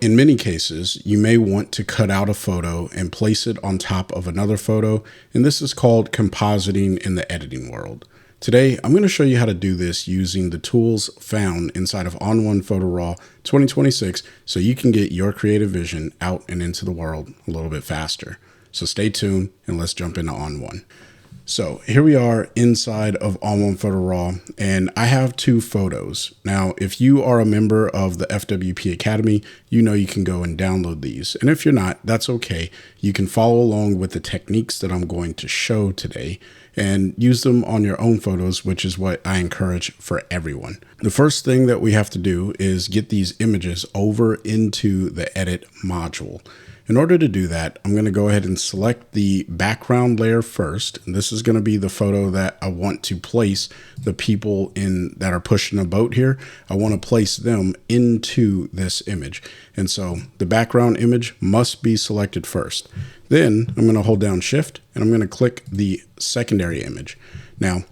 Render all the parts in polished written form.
in many cases, you may want to cut out a photo and place it on top of another photo, and this is called compositing in the editing world. Today, I'm going to show you how to do this using the tools found inside of On1 Photo Raw 2026 so you can get your creative vision out and into the world a little bit faster. So stay tuned and let's jump into On1. So here we are inside of On1 Photo Raw, and I have two photos. Now, if you are a member of the FWP Academy, you know you can go and download these. And if you're not, that's okay. You can follow along with the techniques that I'm going to show today and use them on your own photos, which is what I encourage for everyone. The first thing that we have to do is get these images over into the edit module. In order to do that, I'm going to go ahead and select the background layer first. And this is going to be the photo that I want to place the people in that are pushing a boat here. I want to place them into this image. And so the background image must be selected first. Then I'm going to hold down Shift and I'm going to click the secondary image. Now,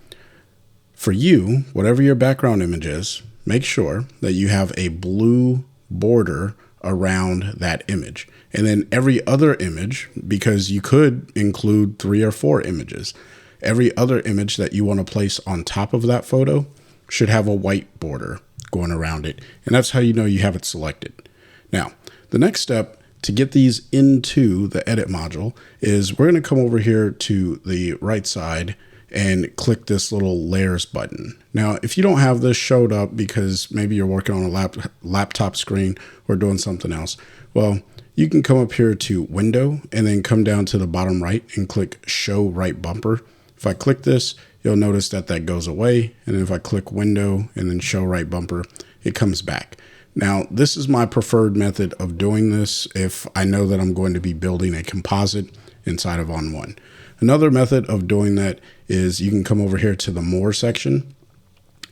for you, whatever your background image is, make sure that you have a blue border around that image. And then every other image, because you could include 3 or 4 images, every other image that you want to place on top of that photo should have a white border going around it. And that's how you know you have it selected. Now, the next step to get these into the edit module is we're going to come over here to the right side and click this little layers button. Now, if you don't have this showed up because maybe you're working on a laptop screen or doing something else, well, you can come up here to Window and then come down to the bottom right and click Show Right Bumper. If I click this, you'll notice that that goes away. And if I click Window and then Show Right Bumper, it comes back. Now, this is my preferred method of doing this if I know that I'm going to be building a composite inside of On1. Another method of doing that is you can come over here to the More section,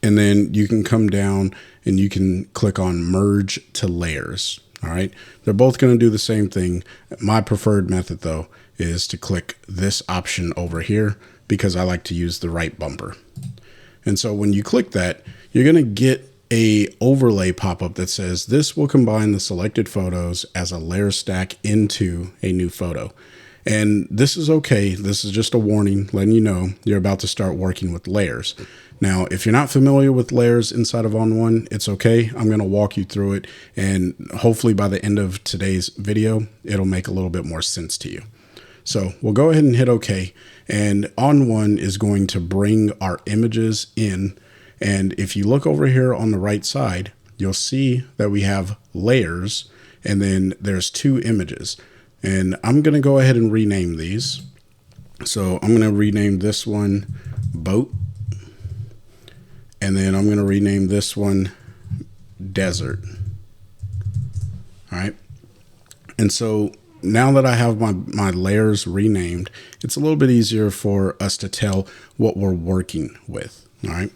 and then you can come down and you can click on Merge to Layers. All right, they're both going to do the same thing. My preferred method, though, is to click this option over here because I like to use the right bumper. And so when you click that, you're going to get a overlay pop-up that says this will combine the selected photos as a layer stack into a new photo. And this is okay. This is just a warning letting you know you're about to start working with layers. Now, if you're not familiar with layers inside of On1, it's okay. I'm going to walk you through it, and hopefully by the end of today's video, it'll make a little bit more sense to you. So we'll go ahead and hit OK, and On1 is going to bring our images in. And if you look over here on the right side, you'll see that we have layers, and then there's 2 images. And I'm going to go ahead and rename these. So I'm going to rename this one Boat. And then I'm going to rename this one Desert. All right. And so now that I have my layers renamed, it's a little bit easier for us to tell what we're working with. All right.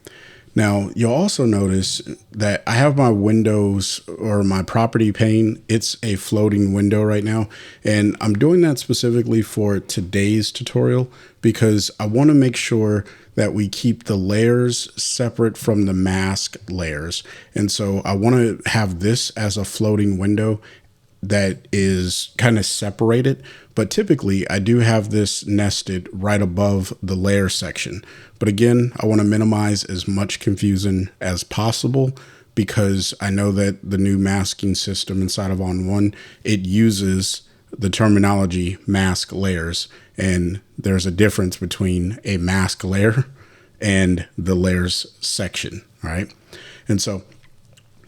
Now, you'll also notice that I have my windows or my property pane. It's a floating window right now. And I'm doing that specifically for today's tutorial because I want to make sure that we keep the layers separate from the mask layers. And so I want to have this as a floating window that is kind of separated, but typically I do have this nested right above the layer section. But again, I want to minimize as much confusion as possible because I know that the new masking system inside of On1, it uses the terminology mask layers, and there's a difference between a mask layer and the layers section, all right? And so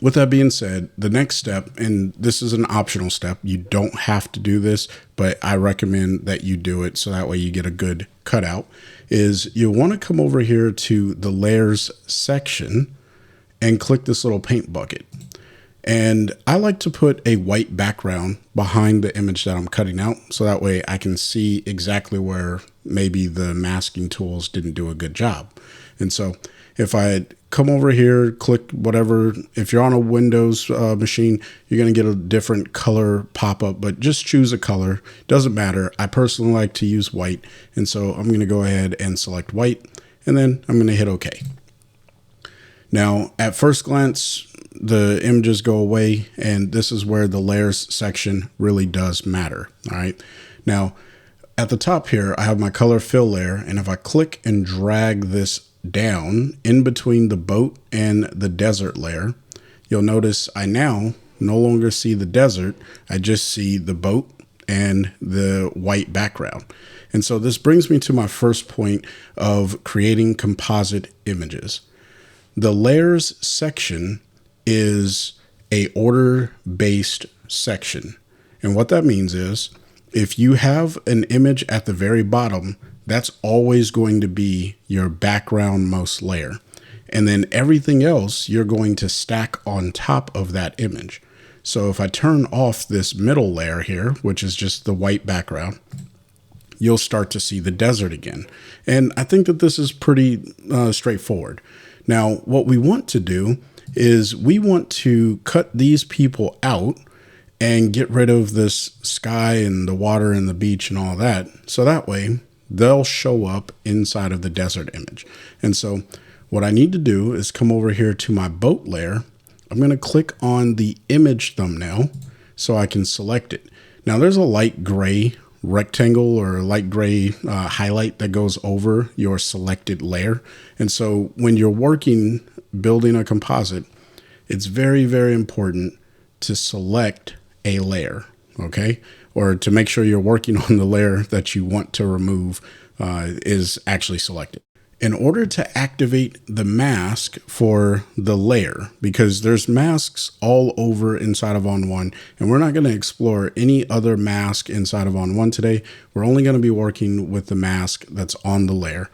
with that being said, the next step, and this is an optional step, you don't have to do this, but I recommend that you do it so that way you get a good cutout, is you'll want to come over here to the layers section and click this little paint bucket. And I like to put a white background behind the image that I'm cutting out so that way I can see exactly where maybe the masking tools didn't do a good job. And so if I come over here, click whatever, if you're on a Windows machine, you're going to get a different color pop-up, but just choose a color. Doesn't matter. I personally like to use white. And so I'm going to go ahead and select white, and then I'm going to hit OK. Now, at first glance, the images go away, and this is where the layers section really does matter. All right. Now, at the top here, I have my color fill layer, and if I click and drag this down in between the boat and the desert layer, you'll notice I now no longer see the desert. I just see the boat and the white background. And so this brings me to my first point of creating composite images. The layers section is a order-based section. And what that means is if you have an image at the very bottom, that's always going to be your background most layer. And then everything else you're going to stack on top of that image. So if I turn off this middle layer here, which is just the white background, you'll start to see the desert again. And I think that this is pretty straightforward. Now, what we want to do is we want to cut these people out and get rid of this sky and the water and the beach and all that. So that way they'll show up inside of the desert image. And so what I need to do is come over here to my boat layer. I'm going to click on the image thumbnail so I can select it. Now there's a light gray rectangle or light gray highlight that goes over your selected layer. And so when you're working, building a composite, it's very, very important to select a layer, okay? Or to make sure you're working on the layer that you want to remove is actually selected. In order to activate the mask for the layer, because there's masks all over inside of On1, and we're not going to explore any other mask inside of On1 today. We're only going to be working with the mask that's on the layer.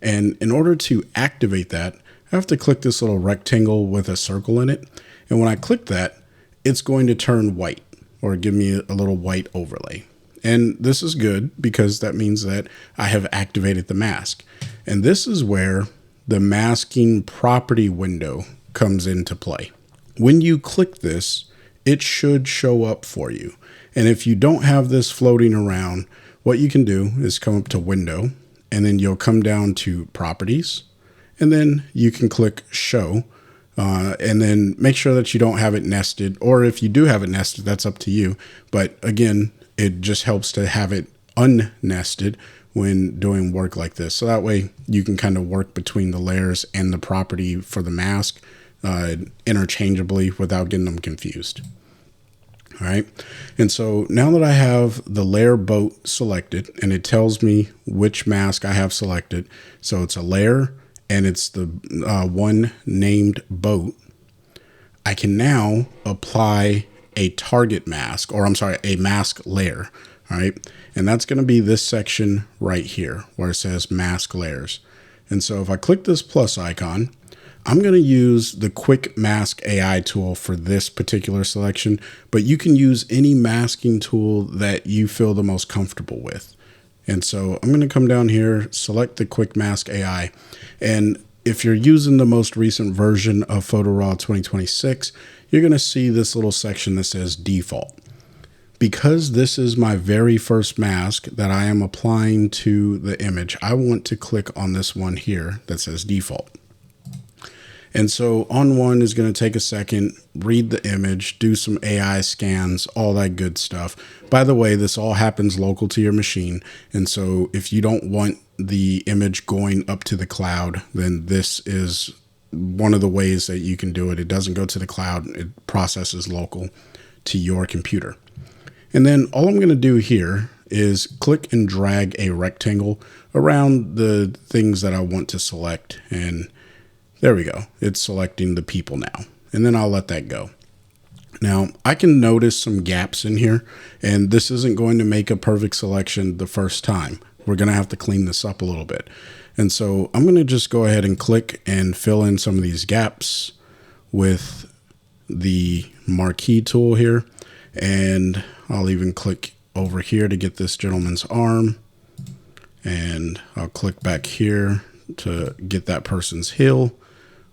And in order to activate that, I have to click this little rectangle with a circle in it. And when I click that, it's going to turn white or give me a little white overlay. And this is good because that means that I have activated the mask. And this is where the masking property window comes into play. When you click this, it should show up for you. And if you don't have this floating around, what you can do is come up to Window, and then you'll come down to Properties, and then you can click Show, and then make sure that you don't have it nested, or if you do have it nested, that's up to you. But again, it just helps to have it unnested when doing work like this. So that way you can kind of work between the layers and the property for the mask interchangeably without getting them confused. All right. And so now that I have the layer boat selected and it tells me which mask I have selected, so it's a layer and it's the one named boat, I can now apply a target mask, or I'm sorry, a mask layer. All right. And that's going to be this section right here where it says mask layers. And so if I click this plus icon, I'm going to use the quick mask AI tool for this particular selection, but you can use any masking tool that you feel the most comfortable with. And so I'm going to come down here, select the quick mask AI. And if you're using the most recent version of Photo Raw 2026, you're going to see this little section that says default. Because this is my very first mask that I am applying to the image, I want to click on this one here that says default. And so On1 is going to take a second, read the image, do some AI scans, all that good stuff. By the way, this all happens local to your machine. And so if you don't want the image going up to the cloud, then this is one of the ways that you can do it. It doesn't go to the cloud. It processes local to your computer. And then all I'm going to do here is click and drag a rectangle around the things that I want to select. And there we go. It's selecting the people now. And then I'll let that go. Now I can notice some gaps in here, and this isn't going to make a perfect selection the first time. We're going to have to clean this up a little bit. And so I'm going to just go ahead and click and fill in some of these gaps with the marquee tool here. And I'll even click over here to get this gentleman's arm. And I'll click back here to get that person's heel.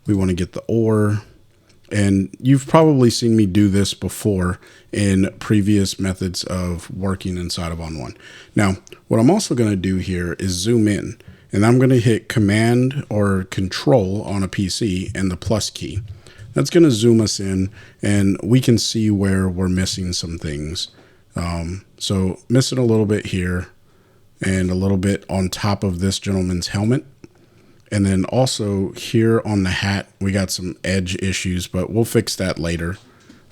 We want to get the oar. And you've probably seen me do this before in previous methods of working inside of On1. Now, what I'm also going to do here is zoom in. And I'm going to hit Command or Control on a PC and the plus key. that's going to zoom us in, and we can see where we're missing some things. So missing a little bit here and a little bit on top of this gentleman's helmet. And then also here on the hat, we got some edge issues, but we'll fix that later.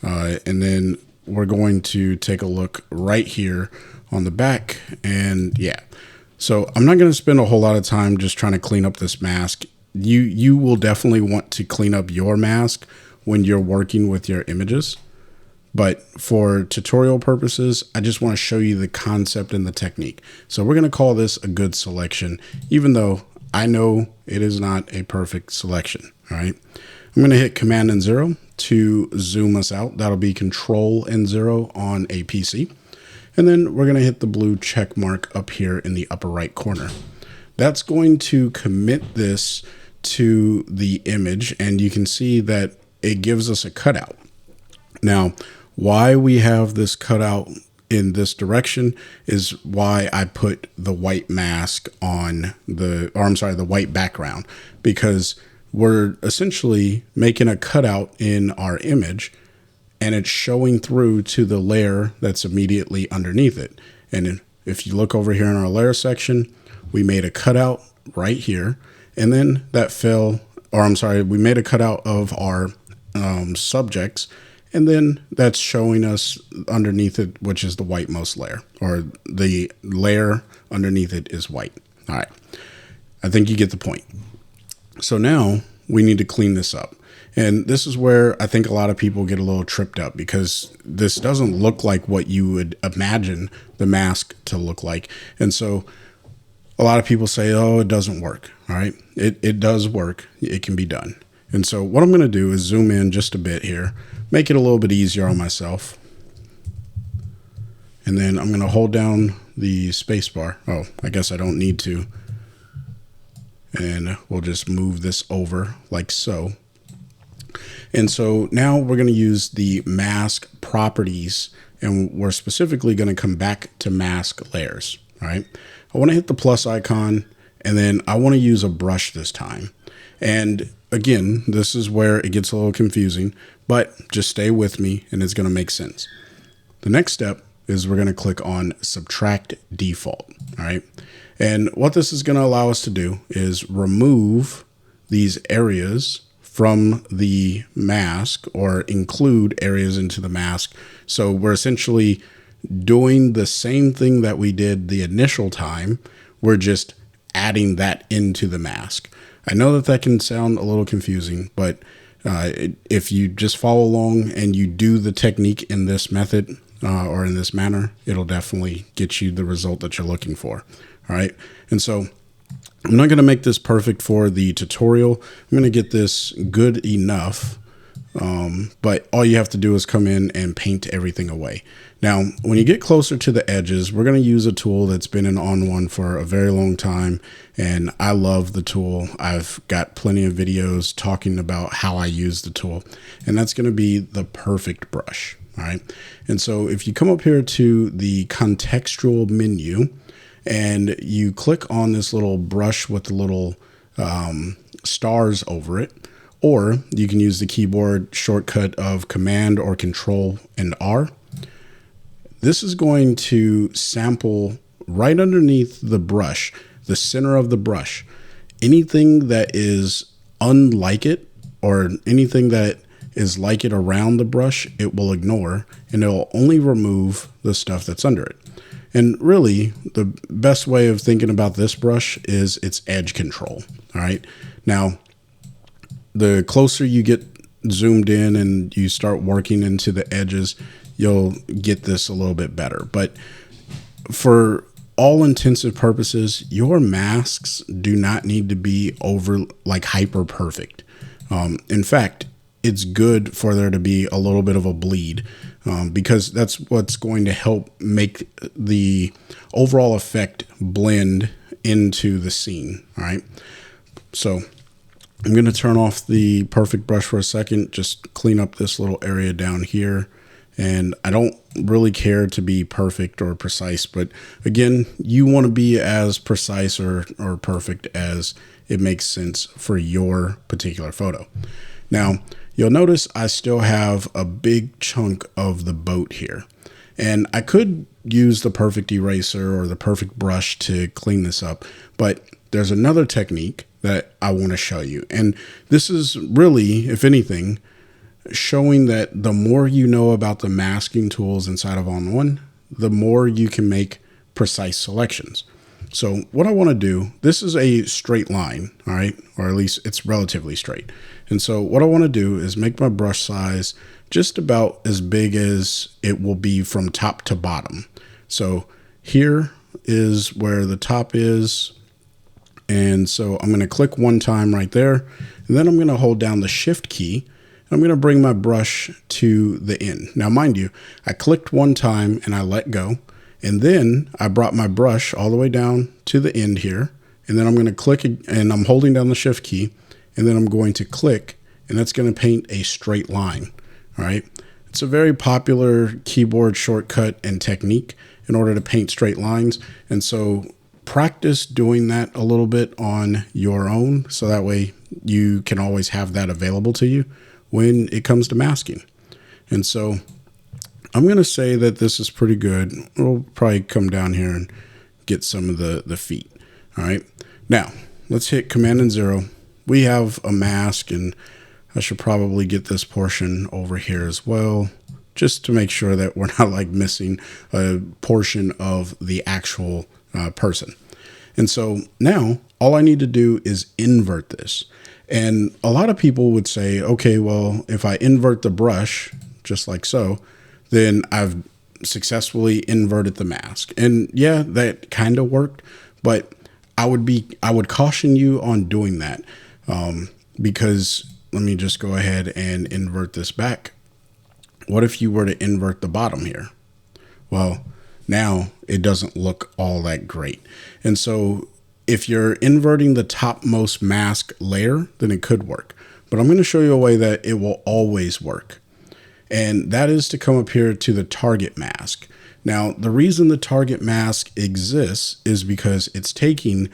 And then we're going to take a look right here on the back. And yeah, so I'm not going to spend a whole lot of time just trying to clean up this mask. You will definitely want to clean up your mask when you're working with your images. But for tutorial purposes, I just want to show you the concept and the technique. So we're going to call this a good selection, even though I know it is not a perfect selection. All right. I'm going to hit Command and 0 to zoom us out. That'll be Control and 0 on a PC. And then we're going to hit the blue check mark up here in the upper right corner. That's going to commit this to the image, and you can see that it gives us a cutout. Now, why we have this cutout in this direction is why I put the white mask on the white background, because we're essentially making a cutout in our image and it's showing through to the layer that's immediately underneath it. And if you look over here in our layer section, we made a cutout right here, and then that we made a cutout of our subjects, and then that's showing us underneath it, which is the whitemost layer, or the layer underneath it is white. All right. I think you get the point. So now we need to clean this up. And this is where I think a lot of people get a little tripped up, because this doesn't look like what you would imagine the mask to look like. And so a lot of people say, oh, it doesn't work. All right. It does work. It can be done. And so what I'm going to do is zoom in just a bit here, make it a little bit easier on myself. And then I'm going to hold down the space bar. Oh, I guess I don't need to. And we'll just move this over like so. And so now we're going to use the mask properties, and we're specifically going to come back to mask layers. All right. I want to hit the plus icon, and then I want to use a brush this time. And again, this is where it gets a little confusing, but just stay with me and it's going to make sense. The next step is we're going to click on Subtract Default. All right. And what this is going to allow us to do is remove these areas from the mask, or include areas into the mask. So we're essentially doing the same thing that we did the initial time. We're just adding that into the mask. I know that can sound a little confusing, but if you just follow along and you do the technique in this method or in this manner, it'll definitely get you the result that you're looking for. All right. And so I'm not going to make this perfect for the tutorial. I'm going to get this good enough. But all you have to do is come in and paint everything away. Now, when you get closer to the edges, we're going to use a tool that's been in On1 for a very long time, and I love the tool. I've got plenty of videos talking about how I use the tool, and that's going to be the perfect brush. All right. And so if you come up here to the contextual menu and you click on this little brush with the little stars over it, or you can use the keyboard shortcut of Command or Control and R. This is going to sample right underneath the brush, the center of the brush. Anything that is unlike it, or anything that is like it around the brush, it will ignore, and it will only remove the stuff that's under it. And really, the best way of thinking about this brush is its edge control. All right. Now, the closer you get zoomed in and you start working into the edges, you'll get this a little bit better. But for all intensive purposes, your masks do not need to be hyper perfect. In fact, it's good for there to be a little bit of a bleed, because that's what's going to help make the overall effect blend into the scene. All right. So I'm going to turn off the perfect brush for a second, just clean up this little area down here. And I don't really care to be perfect or precise, but again, you want to be as precise or perfect as it makes sense for your particular photo. Now, you'll notice I still have a big chunk of the boat here. And I could use the perfect eraser or the perfect brush to clean this up, but there's another technique that I want to show you. And this is really, if anything, showing that the more you know about the masking tools inside of On1, the more you can make precise selections. So what I want to do, this is a straight line, all right? Or at least it's relatively straight. And so what I want to do is make my brush size just about as big as it will be from top to bottom. So here is where the top is. And so I'm going to click one time right there. And then I'm going to hold down the Shift key. I'm going to bring my brush to the end. Now, mind you, I clicked one time and I let go. And then I brought my brush all the way down to the end here. And then I'm going to click and I'm holding down the Shift key. And then I'm going to click and that's going to paint a straight line. All right. It's a very popular keyboard shortcut and technique in order to paint straight lines. And so practice doing that a little bit on your own. So that way you can always have that available to you when it comes to masking. And so I'm going to say that this is pretty good. We'll probably come down here and get some of the feet. All right. Now let's hit Command and 0. We have a mask and I should probably get this portion over here as well, just to make sure that we're not like missing a portion of the actual person. And so now all I need to do is invert this. And a lot of people would say, okay, well, if I invert the brush just like so, then I've successfully inverted the mask. And yeah, that kind of worked, but I would caution you on doing that because let me just go ahead and invert this back. What if you were to invert the bottom here? Well, now it doesn't look all that great. And so if you're inverting the topmost mask layer, then it could work. But I'm going to show you a way that it will always work. And that is to come up here to the target mask. Now, the reason the target mask exists is because it's taking,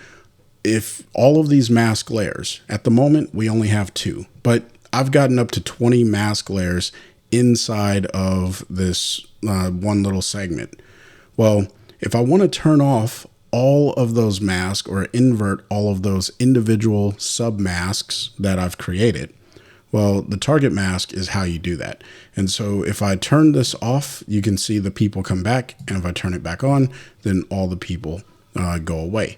if all of these mask layers, at the moment, we only have 2, but I've gotten up to 20 mask layers inside of this one little segment. Well, if I want to turn off all of those masks or invert all of those individual sub masks that I've created, well, the target mask is how you do that. And so if I turn this off, you can see the people come back. And if I turn it back on, then all the people go away.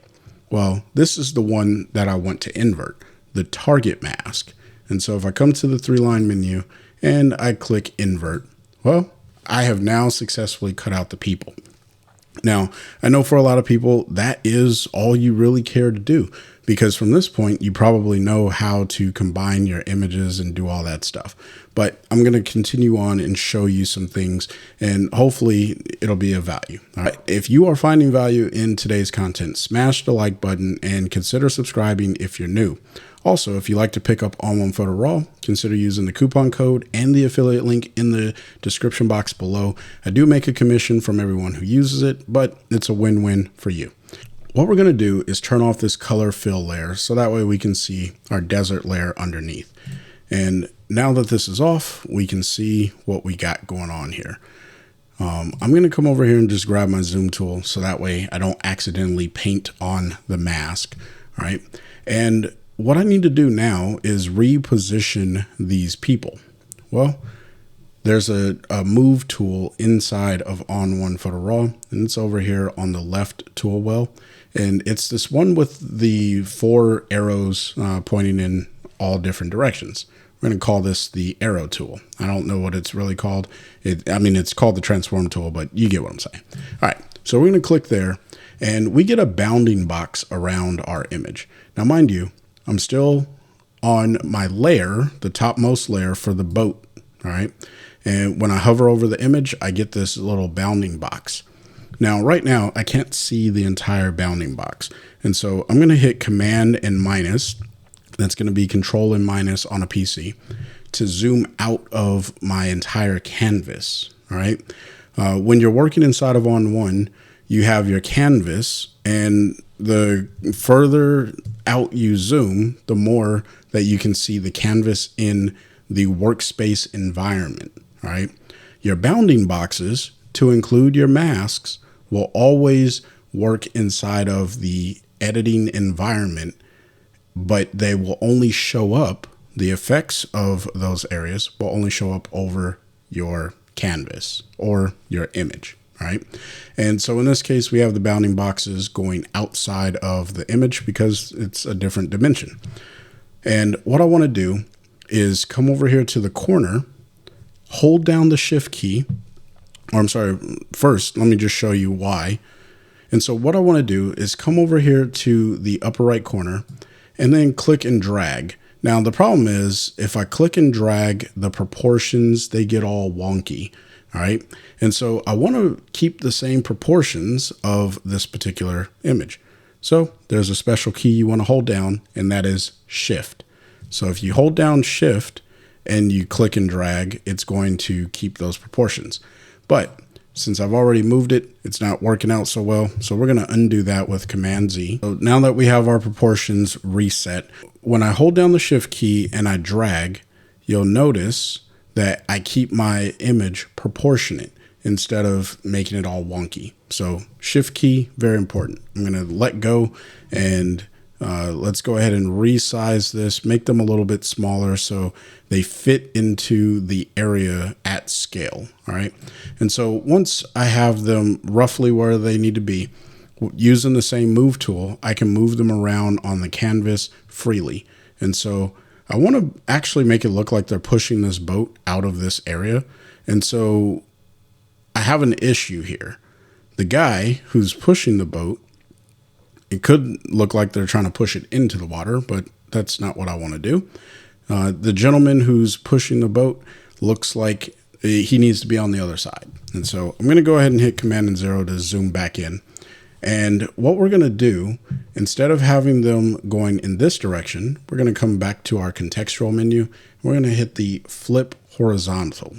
Well, this is the one that I want to invert, the target mask. And so if I come to the 3-line menu and I click invert, well, I have now successfully cut out the people. Now, I know for a lot of people, that is all you really care to do, because from this point, you probably know how to combine your images and do all that stuff. But I'm going to continue on and show you some things, and hopefully it'll be of value. All right. If you are finding value in today's content, smash the like button and consider subscribing if you're new. Also, if you like to pick up On1 Photo Raw, consider using the coupon code and the affiliate link in the description box below. I do make a commission from everyone who uses it, but it's a win-win for you. What we're going to do is turn off this color fill layer so that way we can see our desert layer underneath. And now that this is off, we can see what we got going on here. I'm going to come over here and just grab my zoom tool so that way I don't accidentally paint on the mask. All right. And what I need to do now is reposition these people. Well, there's a move tool inside of On1 Photo Raw, and it's over here on the left tool well. And it's this one with the 4 arrows pointing in all different directions. We're going to call this the arrow tool. I don't know what it's really called. It's called the transform tool, but you get what I'm saying. All right, so we're going to click there, and we get a bounding box around our image. Now, mind you, I'm still on my layer, the topmost layer for the boat, all right? And when I hover over the image, I get this little bounding box. Now, right now, I can't see the entire bounding box. And so I'm going to hit Command and minus. That's going to be Control and minus on a PC to zoom out of my entire canvas, all right? When you're working inside of On1, you have your canvas, and the further out you zoom, the more that you can see the canvas in the workspace environment, right? Your bounding boxes, to include your masks, will always work inside of the editing environment, but they will only show up, the effects of those areas will only show up over your canvas or your image, right? And so in this case, we have the bounding boxes going outside of the image because it's a different dimension. And what I want to do is come over here to the corner, hold down the shift key, or I'm sorry, first, let me just show you why. And so what I want to do is come over here to the upper right corner and then click and drag. Now, the problem is if I click and drag, the proportions, they get all wonky. All right. And so I want to keep the same proportions of this particular image. So there's a special key you want to hold down, and that is Shift. So if you hold down Shift and you click and drag, it's going to keep those proportions. But since I've already moved it, it's not working out so well. So we're going to undo that with Command Z. So now that we have our proportions reset, when I hold down the Shift key and I drag, you'll notice that I keep my image proportionate instead of making it all wonky. So Shift key, very important. I'm going to let go and let's go ahead and resize this, make them a little bit smaller so they fit into the area at scale. All right. And so once I have them roughly where they need to be, using the same move tool, I can move them around on the canvas freely. And so I want to actually make it look like they're pushing this boat out of this area. And so I have an issue here. The guy who's pushing the boat, it could look like they're trying to push it into the water, but that's not what I want to do. The gentleman who's pushing the boat looks like he needs to be on the other side. And so I'm going to go ahead and hit Command and 0 to zoom back in. And what we're going to do, instead of having them going in this direction, we're going to come back to our contextual menu. We're going to hit the flip horizontal.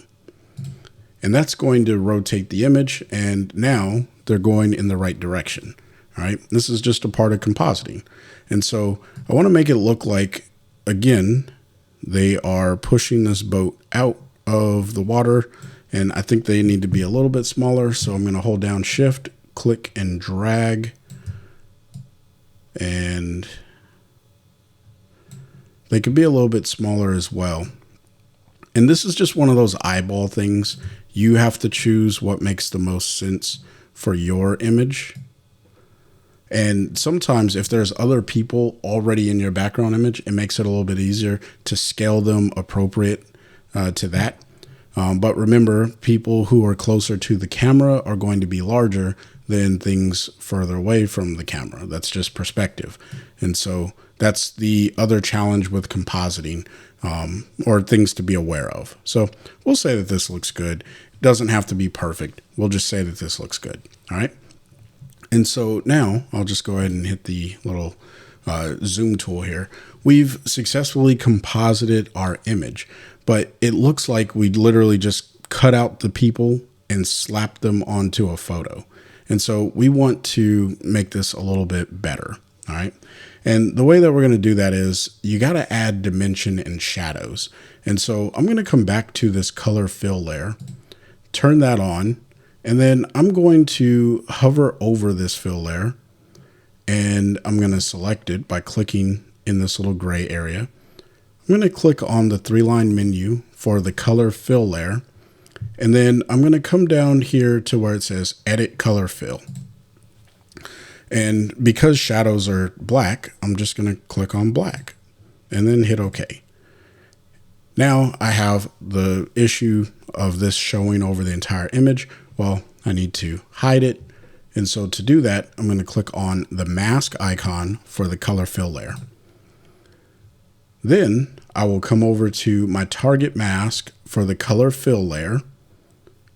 And that's going to rotate the image. And now they're going in the right direction. All right. This is just a part of compositing. And so I want to make it look like, again, they are pushing this boat out of the water. And I think they need to be a little bit smaller. So I'm going to hold down Shift, click and drag, and they could be a little bit smaller as well. And this is just one of those eyeball things. You have to choose what makes the most sense for your image. And sometimes if there's other people already in your background image, it makes it a little bit easier to scale them appropriate to that. But remember, people who are closer to the camera are going to be larger than things further away from the camera. That's just perspective. And so that's the other challenge with compositing, or things to be aware of. So we'll say that this looks good. It doesn't have to be perfect. We'll just say that this looks good. All right. And so now I'll just go ahead and hit the little zoom tool here. We've successfully composited our image, but it looks like we literally just cut out the people and slapped them onto a photo. And so we want to make this a little bit better. All right. And the way that we're going to do that is you got to add dimension and shadows. And so I'm going to come back to this color fill layer, turn that on, and then I'm going to hover over this fill layer, and I'm going to select it by clicking in this little gray area. I'm going to click on the 3-line menu for the color fill layer. And then I'm going to come down here to where it says Edit Color Fill. And because shadows are black, I'm just going to click on black and then hit OK. Now I have the issue of this showing over the entire image. Well, I need to hide it. And so to do that, I'm going to click on the mask icon for the color fill layer. Then I will come over to my target mask for the color fill layer,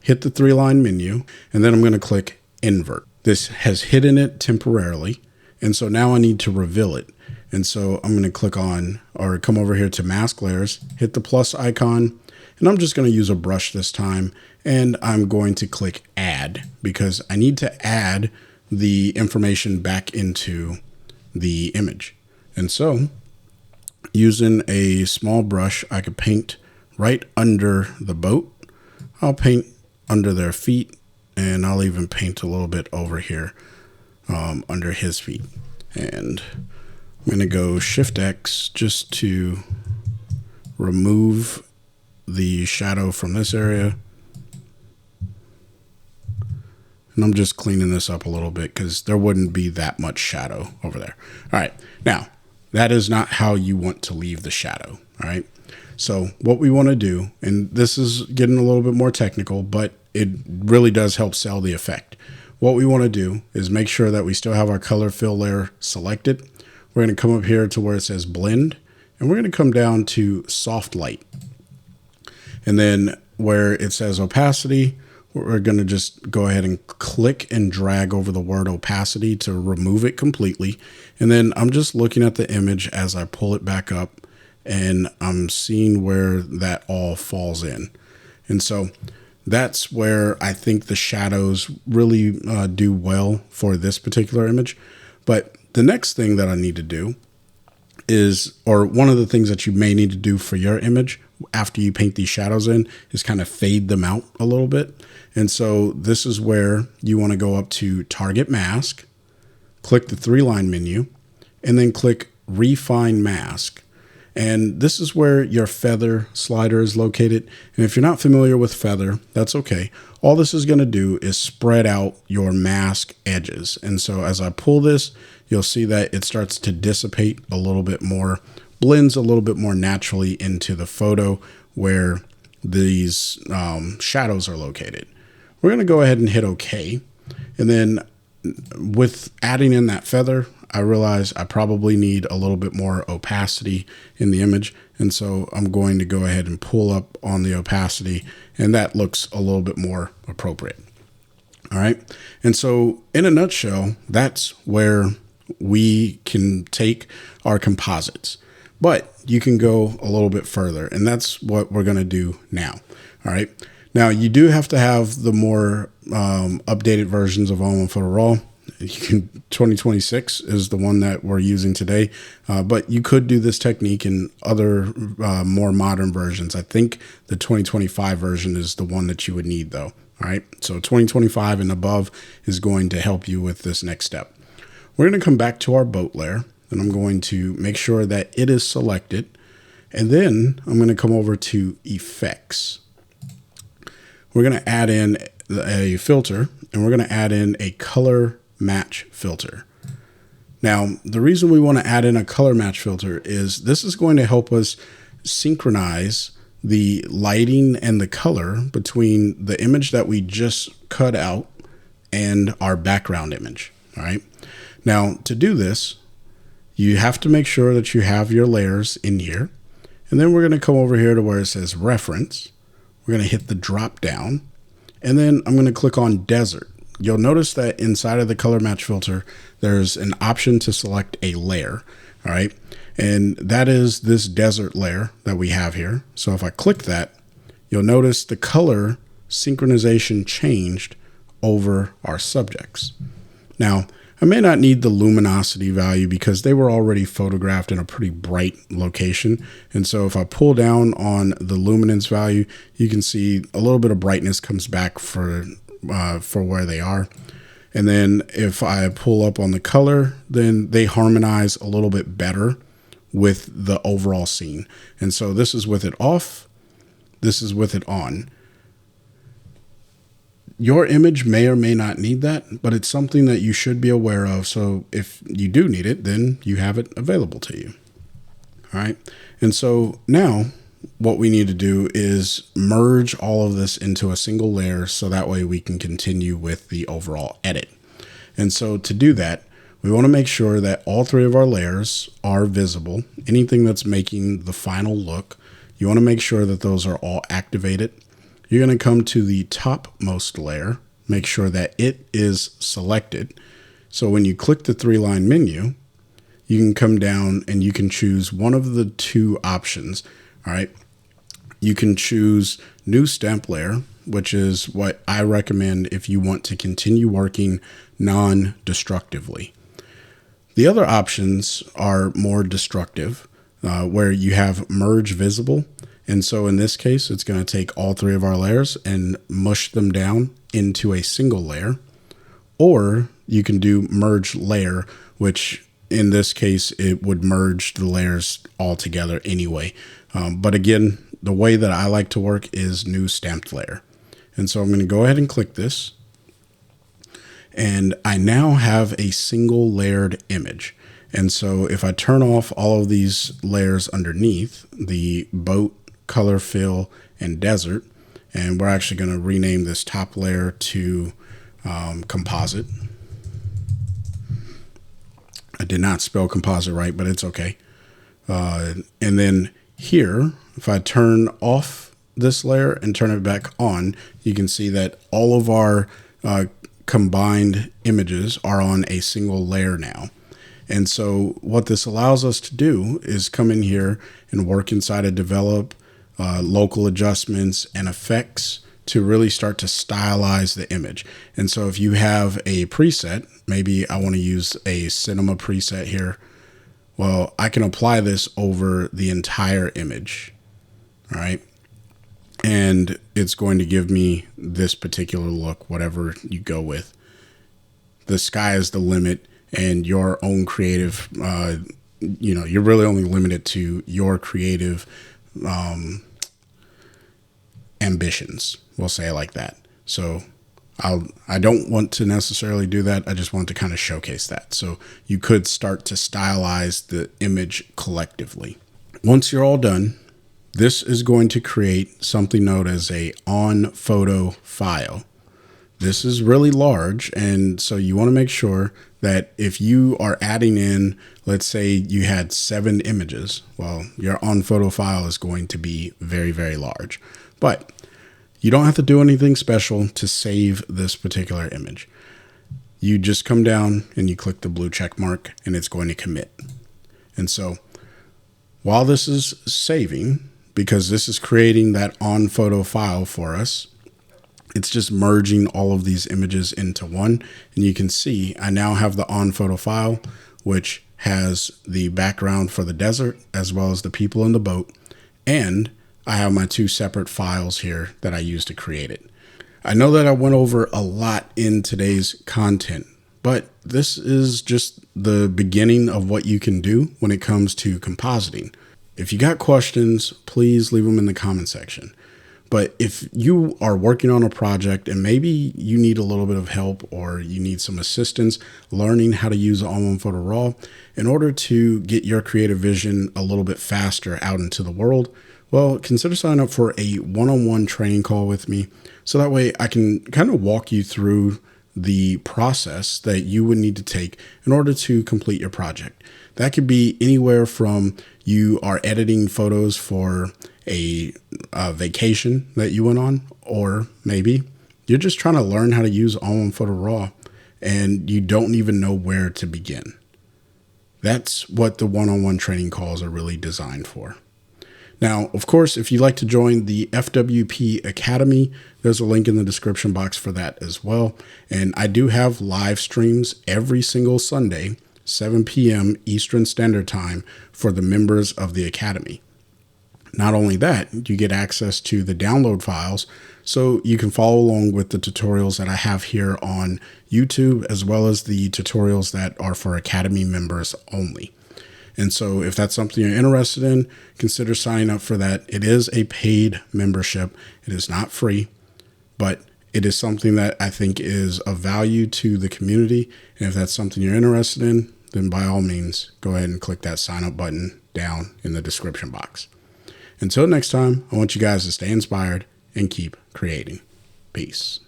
hit the 3-line menu, and then I'm going to click invert. This has hidden it temporarily. And so now I need to reveal it. And so I'm going to click on, or come over here to mask layers, hit the plus icon, And I'm just going to use a brush this time, and I'm going to click add because I need to add the information back into the image. And so using a small brush, I could paint right under the boat. I'll paint under their feet, and I'll even paint a little bit over here under his feet. And I'm going to go Shift X just to remove the shadow from this area. And I'm just cleaning this up a little bit because there wouldn't be that much shadow over there. All right. Now, that is not how you want to leave the shadow. All right. So what we want to do, and this is getting a little bit more technical, but it really does help sell the effect. What we want to do is make sure that we still have our color fill layer selected. We're going to come up here to where it says blend, and we're going to come down to soft light. And then where it says opacity, we're going to just go ahead and click and drag over the word opacity to remove it completely. And then I'm just looking at the image as I pull it back up, and I'm seeing where that all falls in. And so that's where I think the shadows really do well for this particular image. But the next thing that I need to do is, or one of the things that you may need to do for your image after you paint these shadows in, is kind of fade them out a little bit. And so this is where you want to go up to Target Mask, click the 3-line menu, and then click Refine Mask. And this is where your feather slider is located. And if you're not familiar with feather, that's okay. All this is going to do is spread out your mask edges. And so as I pull this, you'll see that it starts to dissipate a little bit more, blends a little bit more naturally into the photo where these shadows are located. We're going to go ahead and hit OK. And then with adding in that feather, I realize I probably need a little bit more opacity in the image. And so I'm going to go ahead and pull up on the opacity, and that looks a little bit more appropriate. All right. And so in a nutshell, that's where we can take our composites, but you can go a little bit further, and that's what we're going to do now. All right. Now you do have to have the more updated versions of On1 Photo Raw. You can 2026 is the one that we're using today, but you could do this technique in other more modern versions. I think the 2025 version is the one that you would need though. All right. So 2025 and above is going to help you with this next step. We're going to come back to our boat layer, and I'm going to make sure that it is selected. And then I'm going to come over to Effects. We're going to add in a filter, and we're going to add in a color match filter. Now, the reason we want to add in a color match filter is this is going to help us synchronize the lighting and the color between the image that we just cut out and our background image. All right. Now, to do this, you have to make sure that you have your layers in here. And then we're going to come over here to where it says Reference. We're going to hit the drop down, and then I'm going to click on Desert. You'll notice that inside of the color match filter, there's an option to select a layer. All right. And that is this desert layer that we have here. So if I click that, you'll notice the color synchronization changed over our subjects. Now, I may not need the luminosity value because they were already photographed in a pretty bright location. And so if I pull down on the luminance value, you can see a little bit of brightness comes back for where they are. And then if I pull up on the color, then they harmonize a little bit better with the overall scene. And so this is with it off, this is with it on. Your image may or may not need that, but it's something that you should be aware of. So if you do need it, then you have it available to you. All right. And so now what we need to do is merge all of this into a single layer so that way we can continue with the overall edit. And so to do that, we want to make sure that all three of our layers are visible. Anything that's making the final look, you want to make sure that those are all activated. You're going to come to the topmost layer, make sure that it is selected. So when you click the 3-line menu, you can come down and you can choose one of the two options. All right. You can choose new stamp layer, which is what I recommend if you want to continue working non-destructively. The other options are more destructive, where you have merge visible. And so in this case, it's going to take all three of our layers and mush them down into a single layer. Or you can do merge layer, which in this case, it would merge the layers all together anyway. But again, the way that I like to work is new stamped layer. And so I'm going to go ahead and click this. And I now have a single layered image. And so if I turn off all of these layers underneath, the boat, color fill, and desert, and we're actually going to rename this top layer to composite. I did not spell composite right, but it's okay. And then here, if I turn off this layer and turn it back on, you can see that all of our combined images are on a single layer now. And so what this allows us to do is come in here and work inside of develop, local adjustments and effects to really start to stylize the image. And so if you have a preset, maybe I want to use a cinema preset here. Well, I can apply this over the entire image. All right. And it's going to give me this particular look, whatever you go with. The sky is the limit, and your own creative, you're really only limited to your creative ambitions. We'll say it like that. So I don't want to necessarily do that. I just want to kind of showcase that. So you could start to stylize the image collectively. Once you're all done, this is going to create something known as a On Photo file. This is really large, and so you want to make sure that if you are adding in, let's say you had 7 images, well, your On Photo file is going to be very, very large. But you don't have to do anything special to save this particular image. You just come down and you click the blue check mark, and it's going to commit. And so while this is saving, because this is creating that On Photo file for us, it's just merging all of these images into one. And you can see I now have the On Photo file, which has the background for the desert as well as the people in the boat. And I have my 2 separate files here that I use to create it. I know that I went over a lot in today's content, but this is just the beginning of what you can do when it comes to compositing. If you got questions, please leave them in the comment section. But if you are working on a project and maybe you need a little bit of help or you need some assistance learning how to use On1 Photo Raw in order to get your creative vision a little bit faster out into the world, well, consider signing up for a one-on-one training call with me. So that way I can kind of walk you through the process that you would need to take in order to complete your project. That could be anywhere from you are editing photos for a vacation that you went on, or maybe you're just trying to learn how to use On1 Photo Raw and you don't even know where to begin. That's what the one-on-one training calls are really designed for. Now, of course, if you'd like to join the FWP Academy, there's a link in the description box for that as well. And I do have live streams every single Sunday, 7 p.m. Eastern Standard Time for the members of the Academy. Not only that, you get access to the download files so you can follow along with the tutorials that I have here on YouTube, as well as the tutorials that are for Academy members only. And so if that's something you're interested in, consider signing up for that. It is a paid membership. It is not free, but it is something that I think is of value to the community. And if that's something you're interested in, then by all means, go ahead and click that sign up button down in the description box. Until next time, I want you guys to stay inspired and keep creating. Peace.